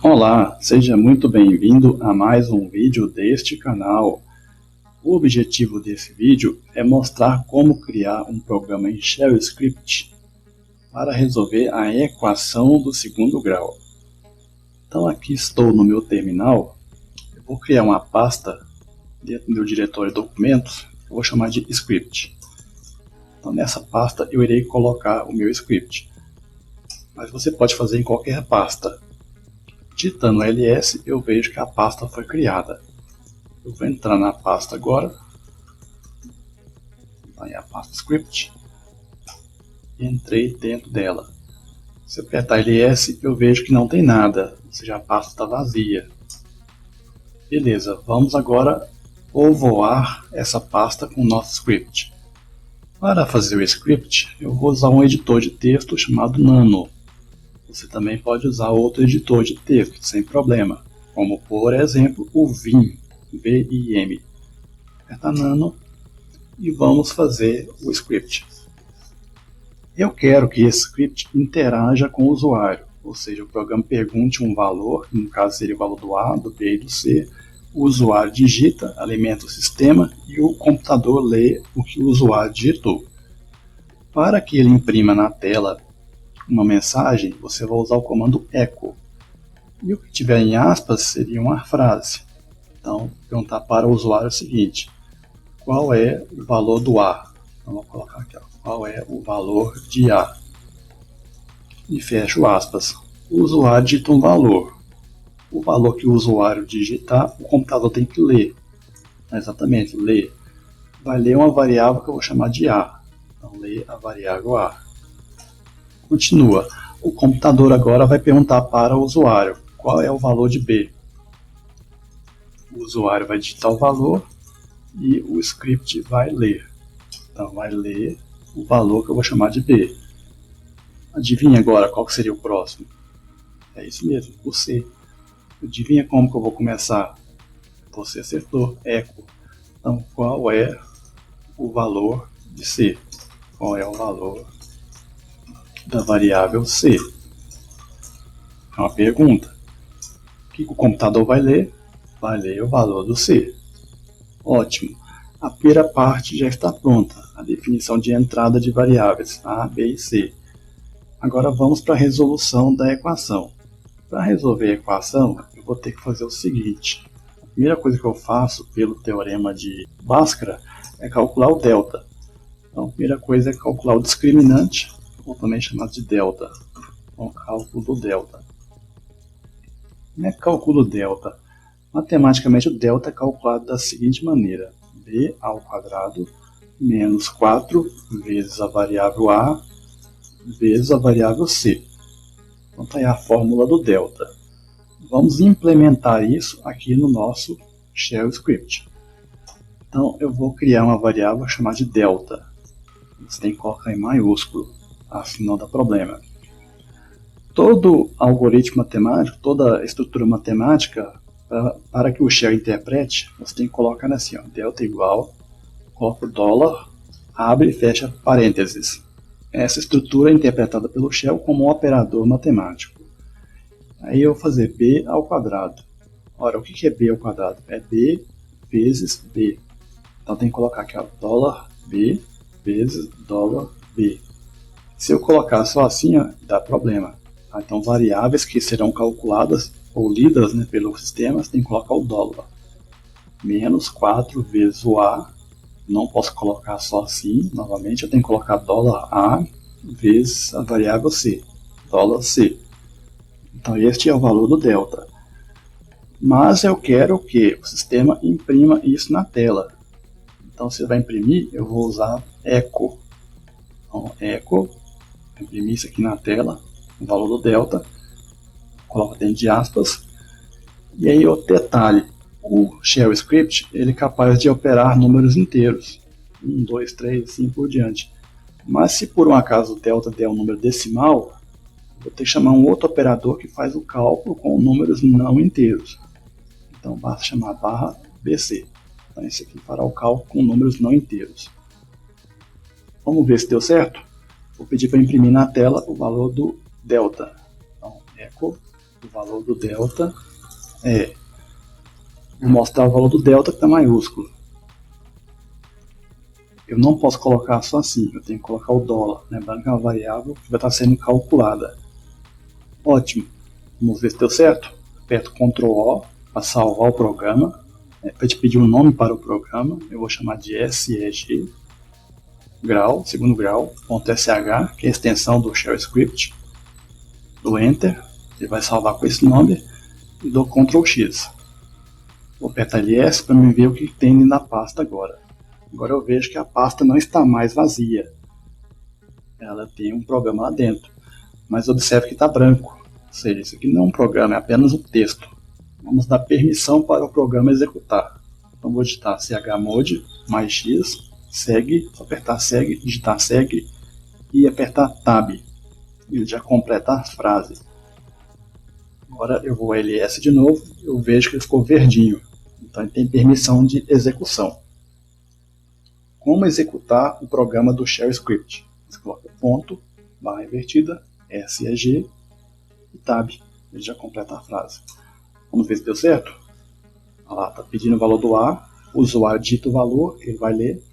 Olá, seja muito bem-vindo a mais um vídeo deste canal. O objetivo desse vídeo é mostrar como criar um programa em Shell Script para resolver a equação do segundo grau. Então aqui estou no meu terminal, eu vou criar uma pasta dentro do meu diretório de documentos, eu vou chamar de script. Então nessa pasta eu irei colocar o meu script, mas você pode fazer em qualquer pasta. Digitando ls, eu vejo que a pasta foi criada. Eu vou entrar na pasta agora. Aí a pasta script. Entrei dentro dela. Se eu apertar ls, eu vejo que não tem nada, ou seja, a pasta está vazia. Beleza, vamos agora povoar essa pasta com o nosso script. Para fazer o script, eu vou usar um editor de texto chamado Nano. Você também pode usar outro editor de texto, sem problema, como por exemplo o Vim, V-I-M. Aperta Nano e vamos fazer o script. Eu quero que esse script interaja com o usuário, ou seja, o programa pergunte um valor, no caso seria o valor do A, do B e do C, o usuário digita, alimenta o sistema e o computador lê o que o usuário digitou. Para que ele imprima na tela uma mensagem, você vai usar o comando echo. E o que tiver em aspas seria uma frase. Então, perguntar para o usuário o seguinte: qual é o valor do A? Então, vou colocar aqui, ó, qual é o valor de A? E fecho aspas. O usuário digita um valor. O valor que o usuário digitar, o computador tem que ler. Exatamente, ler. Vai ler uma variável que eu vou chamar de A. Então, lê a variável A. Continua. O computador agora vai perguntar para o usuário qual é o valor de B. O usuário vai digitar o valor e o script vai ler. Então vai ler o valor que eu vou chamar de B. Adivinha agora qual que seria o próximo? É isso mesmo, o C. Adivinha como que eu vou começar? Você acertou, echo. Então qual é o valor de C? Qual é o valor da variável C? É uma pergunta. O que o computador vai ler? Vai ler o valor do C. Ótimo. A primeira parte já está pronta. A definição de entrada de variáveis A, B e C. Agora vamos para a resolução da equação. Para resolver a equação, eu vou ter que fazer o seguinte. A primeira coisa que eu faço pelo teorema de Bhaskara é calcular o delta. Então, a primeira coisa é calcular o discriminante, ou também chamado de delta. Então, cálculo do delta. Como é que calcula o delta? Matematicamente, o delta é calculado da seguinte maneira: b ao quadrado menos 4 vezes a variável a vezes a variável c. Então está aí a fórmula do delta. Vamos implementar isso aqui no nosso Shell Script. Então eu vou criar uma variável chamada de delta. Você tem que colocar em maiúsculo, assim não dá problema. Todo algoritmo matemático, toda estrutura matemática, para que o Shell interprete, você tem que colocar assim, ó, delta igual, coloca o dólar, abre e fecha parênteses. Essa estrutura é interpretada pelo Shell como um operador matemático. Aí eu vou fazer b ao quadrado. Ora, o que é b ao quadrado? É b vezes b. Então tem que colocar aqui, ó, dólar b vezes dólar b. Se eu colocar só assim, ó, dá problema. Então variáveis que serão calculadas ou lidas, né, pelo sistema, você tem que colocar o dólar. Menos 4 vezes o A. Não posso colocar só assim, novamente, eu tenho que colocar dólar A vezes a variável C, dólar C. Então este é o valor do delta. Mas eu quero que o sistema imprima isso na tela. Então se vai imprimir, eu vou usar echo. Então echo, imprimir isso aqui na tela, o valor do delta, coloco dentro de aspas. E aí o detalhe, o Shell Script ele é capaz de operar números inteiros, 1, 2, 3, assim por diante. Mas se por um acaso o delta der um número decimal, vou ter que chamar um outro operador que faz o cálculo com números não inteiros. Então basta chamar barra BC. Então esse aqui fará o cálculo com números não inteiros. Vamos ver se deu certo? Vou pedir para imprimir na tela o valor do delta. Então echo O valor do delta vou mostrar o valor do delta que está maiúsculo. Eu não posso colocar só assim, eu tenho que colocar o dólar, lembrando que é uma variável que vai estar sendo calculada. Ótimo, vamos ver se deu certo. Aperto Ctrl O para salvar o programa, para te pedir um nome para o programa, eu vou chamar de SEG, grau, segundo grau, .sh, que é a extensão do Shell Script, do Enter, ele vai salvar com esse nome, e dou Ctrl X. Vou apertar LS para me ver o que tem na pasta agora. Agora eu vejo que a pasta não está mais vazia. Ela tem um programa lá dentro. Mas observe que está branco. Ou seja, isso aqui não é um programa, é apenas um texto. Vamos dar permissão para o programa executar. Então vou digitar chmod mais x, segue, só apertar segue, digitar segue e apertar tab. Ele já completa a frase. Agora eu vou ls de novo, eu vejo que ele ficou verdinho. Então ele tem permissão de execução. Como executar o programa do Shell Script? Você coloca ponto, barra invertida, SEG e tab. Ele já completa a frase. Vamos ver se deu certo? Olha lá, está pedindo o valor do A, o usuário digita o valor, ele vai ler.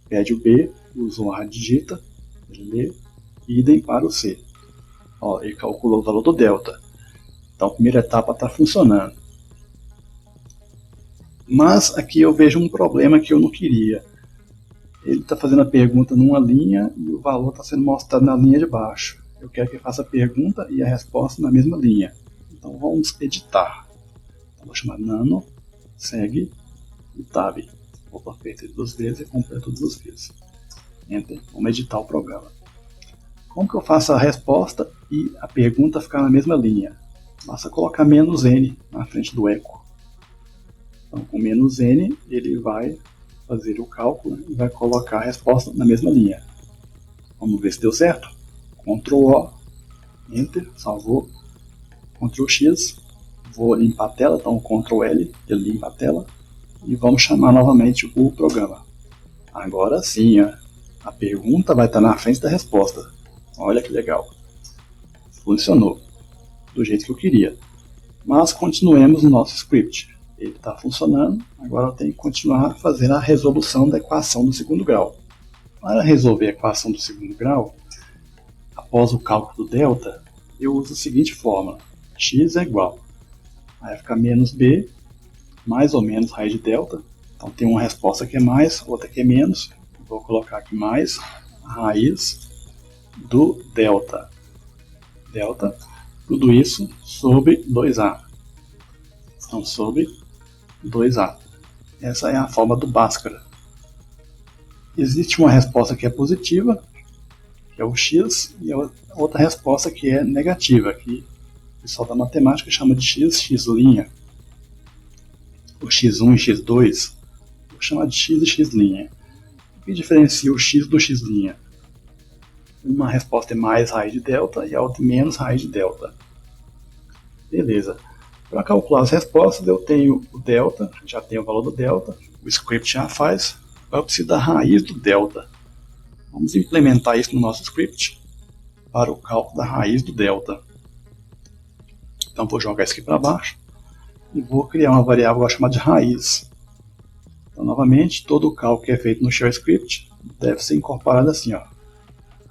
Pede o B, o usuário digita, ele lê. Idem para o C. Ó, ele calculou o valor do delta. Então a primeira etapa está funcionando. Mas aqui eu vejo um problema que eu não queria. Ele está fazendo a pergunta numa linha e o valor está sendo mostrado na linha de baixo. Eu quero que ele faça a pergunta e a resposta na mesma linha. Então vamos editar. Então, vou chamar nano, segue e tab. Vou apertar duas vezes e completo duas vezes. Enter. Vamos editar o programa. Como que eu faço a resposta e a pergunta ficar na mesma linha? Basta colocar "-n" na frente do eco. Então com "-n" ele vai fazer o cálculo e vai colocar a resposta na mesma linha. Vamos ver se deu certo? Ctrl O, Enter, salvou. Ctrl X, vou limpar a tela, então Ctrl L, ele limpa a tela. E vamos chamar novamente o programa. Agora sim, a pergunta vai estar na frente da resposta. Olha que legal. Funcionou do jeito que eu queria. Mas continuemos no nosso script. Ele está funcionando, agora eu tenho que continuar fazendo a resolução da equação do segundo grau. Para resolver a equação do segundo grau, após o cálculo do delta, eu uso a seguinte fórmula: x é igual, aí vai ficar menos b, mais ou menos raiz de delta. Então tem uma resposta que é mais, outra que é menos. Vou colocar aqui mais raiz do delta. Delta, tudo isso sobre 2a. Então sobre 2a. Essa é a forma do Bhaskara. Existe uma resposta que é positiva, que é o x, e a outra resposta que é negativa, que o pessoal da matemática chama de x, x'. O x1 e x2, vou chamar de x e x'. O que diferencia o x do x'? Uma resposta é mais raiz de delta e a outra menos raiz de delta. Beleza. Para calcular as respostas, eu tenho o delta, já tenho o valor do delta, o script já faz, agora eu preciso da raiz do delta. Vamos implementar isso no nosso script para o cálculo da raiz do delta. Então vou jogar isso aqui para baixo e vou criar uma variável chamada de raiz. Então novamente, todo o cálculo que é feito no Shell Script deve ser incorporado assim, ó.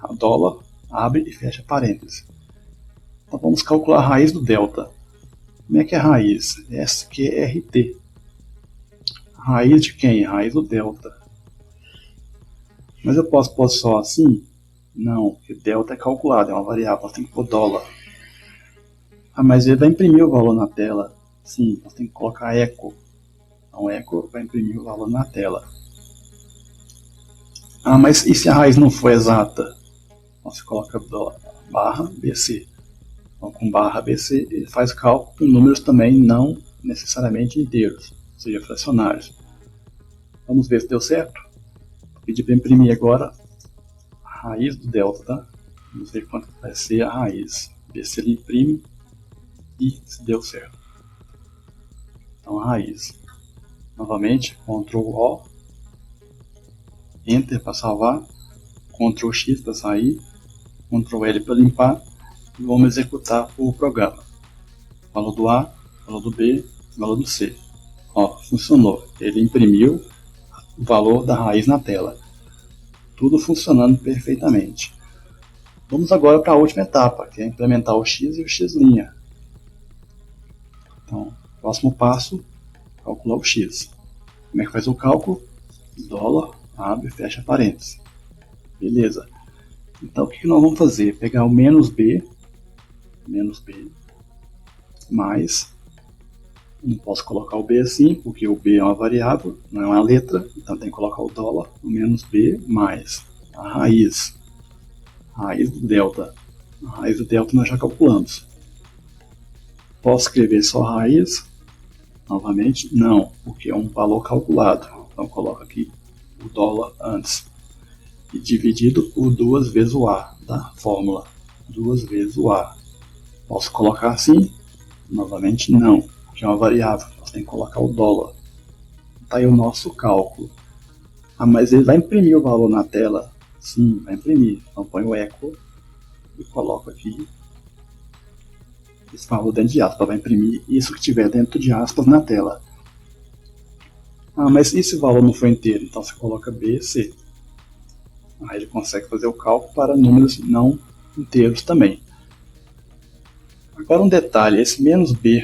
A dólar, abre e fecha parênteses. Então vamos calcular a raiz do delta. Como é que é a raiz? SQRT. Raiz de quem? Raiz do delta. Mas eu posso pôr só assim? Não, porque delta é calculado, é uma variável, nós temos que pôr dólar. Ah, mas ele vai imprimir o valor na tela. Sim, nós temos que colocar echo. Então echo vai imprimir o valor na tela. Ah, mas e se a raiz não for exata? Então você coloca barra BC. Então, com barra BC, ele faz cálculo com números também não necessariamente inteiros, ou seja, fracionários. Vamos ver se deu certo. Vou pedir para imprimir agora a raiz do delta, tá? Vamos ver quanto vai ser a raiz. Ver se ele imprime e se deu certo. Então, a raiz. Novamente, Ctrl O, Enter para salvar, Ctrl X para sair, Ctrl L para limpar. E vamos executar o programa. valor do A, valor do B, valor do C. Ó, funcionou. Ele imprimiu o valor da raiz na tela. Tudo funcionando perfeitamente. Vamos agora para a última etapa, que é implementar o x e o x'. Então, próximo passo, calcular o x. Como é que faz o cálculo? Dólar, abre e fecha parênteses. Beleza. Então, o que nós vamos fazer? Pegar o menos b, mais, não posso colocar o b assim, porque o b é uma variável, não é uma letra, então tem que colocar o dólar, o menos b, mais a raiz do delta. A raiz do delta nós já calculamos. Posso escrever só raiz? Novamente, não, porque é um valor calculado. Então coloco aqui o dólar antes. E dividido por 2 vezes o A da fórmula. 2 vezes o A. Posso colocar assim? Novamente, não, porque é uma variável. Nós temos que colocar o dólar. Está aí o nosso cálculo. Ah, mas ele vai imprimir o valor na tela? Sim, vai imprimir. Então põe o eco e coloco aqui esse valor dentro de aspas. Vai imprimir isso que tiver dentro de aspas na tela. Ah, mas e se o valor não for inteiro? Então você coloca B, C. Aí ele consegue fazer o cálculo para números não inteiros também. Agora um detalhe, esse menos B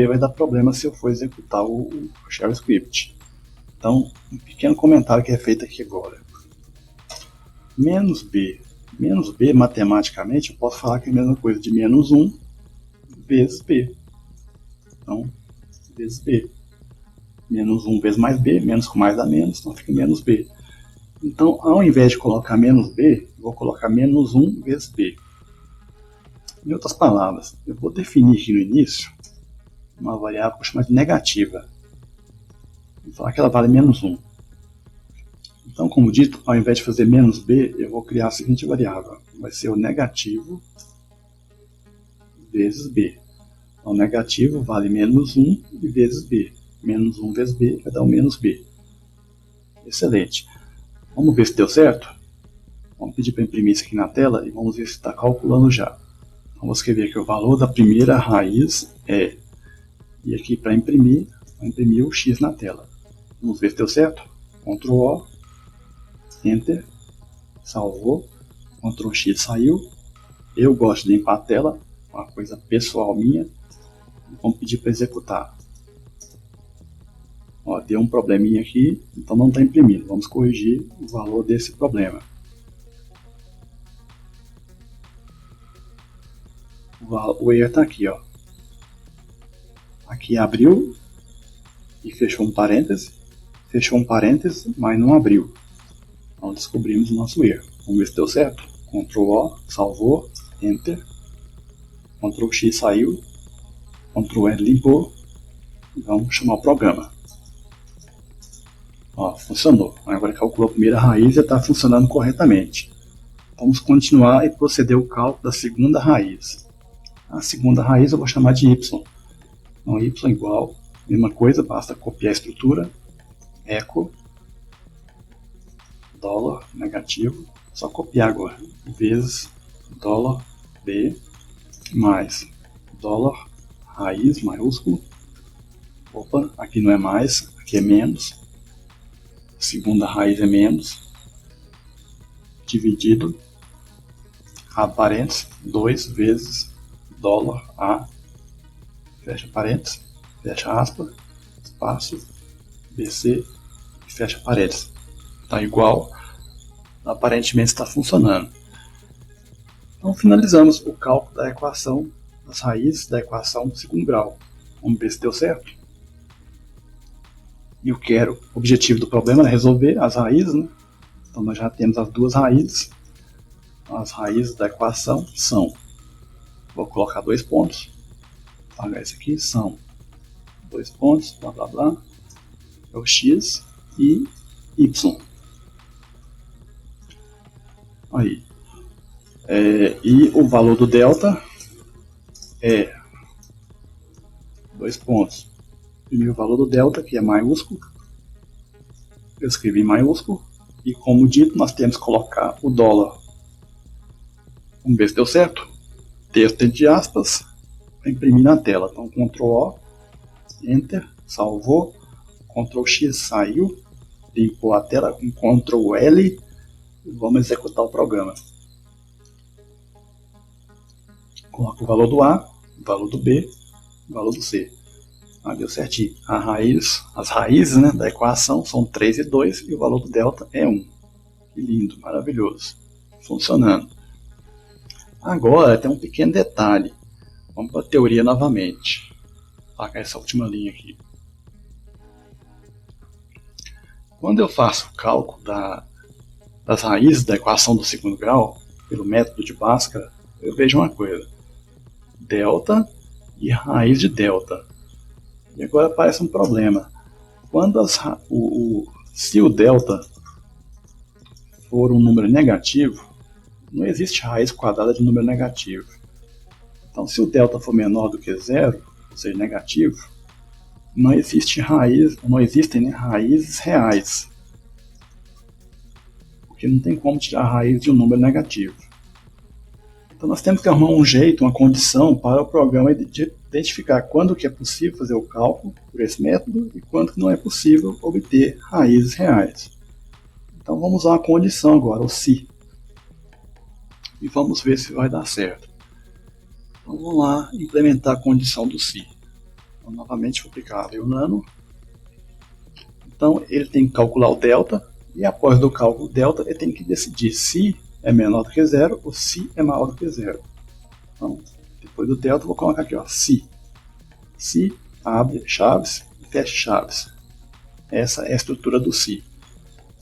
vai dar problema se eu for executar o shell script. Então, um pequeno comentário que é feito aqui agora. Menos B matematicamente eu posso falar que é a mesma coisa de menos 1 vezes B. Então, vezes B. Menos 1 vezes mais B, menos com mais dá menos, então fica menos B. Então, ao invés de colocar menos B, eu vou colocar menos 1 vezes B. Em outras palavras, eu vou definir aqui no início uma variável que eu vou chamar de negativa. Vou falar que ela vale menos 1. Então, como dito, ao invés de fazer menos B, eu vou criar a seguinte variável. Vai ser o negativo vezes B. Então, o negativo vale menos 1 e vezes B. Menos 1 vezes B vai dar o menos B. Excelente. Vamos ver se deu certo? Vamos pedir para imprimir isso aqui na tela e vamos ver se está calculando já. Vamos escrever aqui o valor da primeira raiz é. E aqui para imprimir, vou imprimir o x na tela. Vamos ver se deu certo? Ctrl O, Enter, salvou, Ctrl X saiu. Eu gosto de limpar a tela, uma coisa pessoal minha. Vamos pedir para executar. Ó, deu um probleminha aqui, então não está imprimindo. Vamos corrigir o valor desse problema. O erro está aqui, ó. Aqui abriu e fechou um parêntese, mas não abriu. Então descobrimos o nosso erro. Vamos ver se deu certo. Ctrl O, salvou, Enter, Ctrl X saiu, Ctrl L limpou e vamos chamar o programa. Ó, funcionou. Agora calculou a primeira raiz e já está funcionando corretamente. Vamos continuar e proceder o cálculo da segunda raiz. A segunda raiz eu vou chamar de y. Então y igual, mesma coisa, basta copiar a estrutura, eco, dólar negativo, só copiar agora, vezes dólar b mais dólar raiz maiúsculo. Opa, aqui não é mais, aqui é menos. Segunda raiz é menos, dividido, abre parênteses, 2 vezes dólar A, fecha parênteses, fecha aspas, espaço, BC, fecha parênteses. Está igual, aparentemente está funcionando. Então finalizamos o cálculo da equação, das raízes da equação do segundo grau. Vamos ver se deu certo. Eu quero, o objetivo do problema é resolver as raízes, né? Então nós já temos as duas raízes. As raízes da equação são, vou colocar 2 pontos, apagar isso aqui, são 2 pontos, blá blá blá, é o x e y. Aí. E o valor do delta é 2 pontos. Primeiro o valor do delta, que é maiúsculo. Eu escrevi em maiúsculo. E como dito, nós temos que colocar o dólar. Vamos ver se deu certo. Texto entre aspas. para imprimir na tela. Então, Ctrl O, Enter, salvou, Ctrl X saiu, limpou a tela com Ctrl L e vamos executar o programa. Coloco o valor do A, o valor do B, o valor do C. Deu certinho. As raízes, né, da equação são 3 e 2 e o valor do delta é 1. Que lindo, maravilhoso. Funcionando. Agora tem um pequeno detalhe. Vamos para a teoria novamente. Vou apagar essa última linha aqui. Quando eu faço o cálculo das raízes da equação do segundo grau, pelo método de Bhaskara, eu vejo uma coisa. Delta e raiz de delta. E agora aparece um problema. Quando se o delta for um número negativo, não existe raiz quadrada de número negativo. Então, se o delta for menor do que zero, ou seja, negativo, não existem raízes reais. Porque não tem como tirar a raiz de um número negativo. Então nós temos que arrumar um jeito, uma condição para o programa identificar quando que é possível fazer o cálculo por esse método e quando que não é possível obter raízes reais. Então vamos usar a condição agora, o se. E vamos ver se vai dar certo. Então vamos lá implementar a condição do se. Então, novamente vou aplicar o nano. Então ele tem que calcular o delta e após do cálculo delta ele tem que decidir se é menor do que zero ou se é maior do que zero. Então, depois do delta, eu vou colocar aqui, ó, se. Se abre chaves e fecha chaves. Essa é a estrutura do se.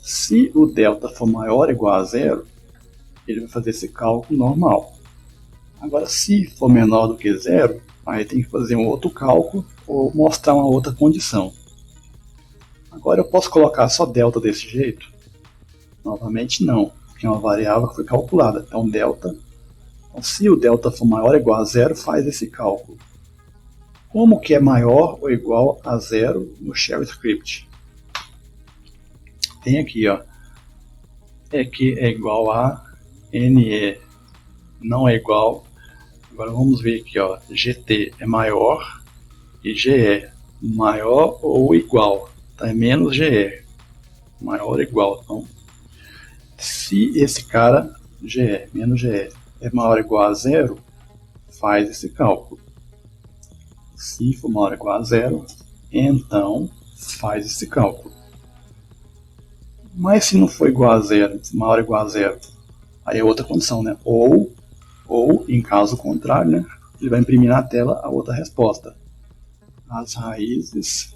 Se o delta for maior ou igual a zero, ele vai fazer esse cálculo normal. Agora, se for menor do que zero, aí tem que fazer um outro cálculo ou mostrar uma outra condição. Agora, eu posso colocar só delta desse jeito? Novamente, não. Que é uma variável que foi calculada. Então, delta. Então, se o delta for maior ou igual a zero, faz esse cálculo. Como que é maior ou igual a zero no shell script? Tem aqui, ó. É que é igual a NE. Não é igual. Agora vamos ver aqui, ó. GT é maior e GE maior ou igual. Então é menos GE. Maior ou igual. Então, se esse cara, GE, menos GE, é maior ou igual a zero, faz esse cálculo. Se for maior ou igual a zero, então faz esse cálculo. Mas se não for igual a zero, maior ou igual a zero, aí é outra condição, né? Ou em caso contrário, né? Ele vai imprimir na tela a outra resposta. As raízes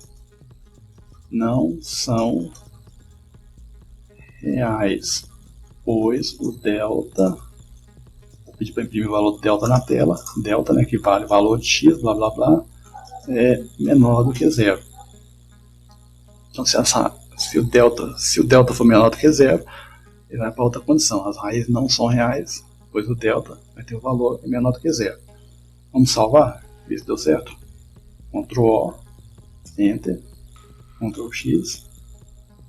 não são reais, pois o delta, vou pedir para imprimir o valor do delta na tela, delta, né, que vale o valor de x, blá blá blá, é menor do que zero. Então se o delta for menor do que zero, ele vai para outra condição, as raízes não são reais, pois o delta vai ter o valor menor do que zero. Vamos salvar, ver se deu certo. Ctrl O, Enter, Ctrl X,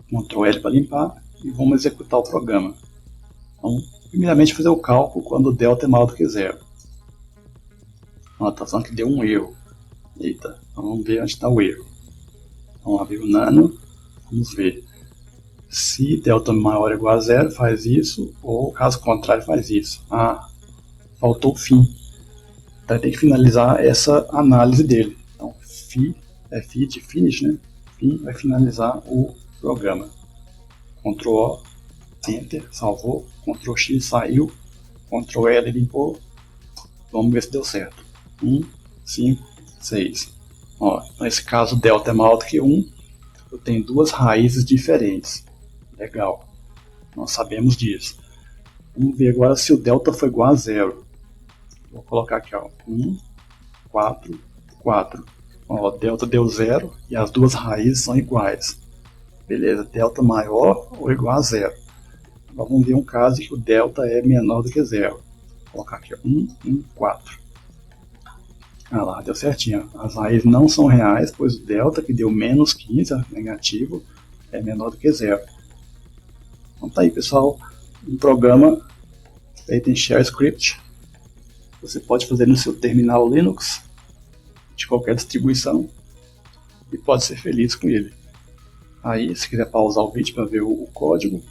Ctrl L para limpar e vamos executar o programa. Então, primeiramente fazer o cálculo quando o delta é maior do que zero. Ó, tá falando que deu um erro. Eita, então vamos ver onde está o erro. Vamos abrir o nano, vamos ver. Se delta maior ou igual a zero, faz isso, ou caso contrário, faz isso. Ah, faltou o fim. Então tem que finalizar essa análise dele. Então, fi de finish, né? Fim vai finalizar o programa. Ctrl O, Enter, salvou, Ctrl X saiu, Ctrl L limpou. Vamos ver se deu certo. 1, 5, 6. Ó, nesse caso, delta é maior do que 1. Eu tenho duas raízes diferentes. Legal. Nós sabemos disso. Vamos ver agora se o delta for igual a zero. Vou colocar aqui, ó, 1, 4, 4. Ó, delta deu zero e as duas raízes são iguais. Beleza, delta maior ou igual a zero. Agora vamos ver um caso em que o delta é menor do que zero. Vou colocar aqui, ó, 1, 1, 4. Ah lá, deu certinho. As raízes não são reais, pois o delta, que deu menos 15, negativo, é menor do que zero. Então tá aí, pessoal, um programa feito em Shell Script. Você pode fazer no seu terminal Linux, de qualquer distribuição e pode ser feliz com ele. Aí, se quiser pausar o vídeo para ver o código,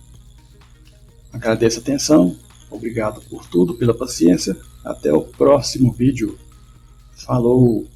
agradeço a atenção, obrigado por tudo, pela paciência, até o próximo vídeo. Falou!